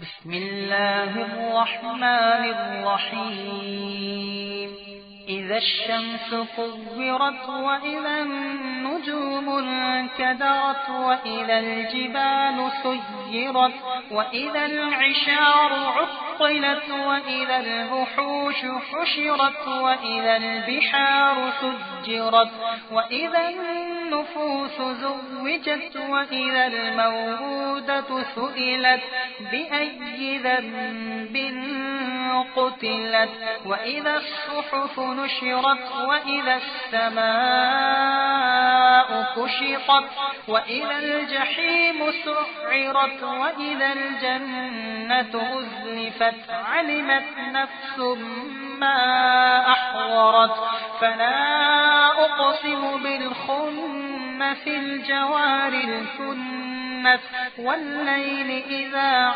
بسم الله الرحمن الرحيم إذا الشمس كورت وإذا النجوم انكدرت وإذا الجبال سيرت وإذا العشار عطلت وإذا الوحوش حشرت وإذا البحار سجرت وإذا النفوس زوجت وإذا الموءودة سئلت بأي ذنب قتلت وإذا الصحف نشرت وإذا السماء كشطت وإذا الجحيم سعرت وإذا الجنة أزلفت علمت نفس ما أحضرت فلا أقسم بالخنس الجوار الكنس والليل إذا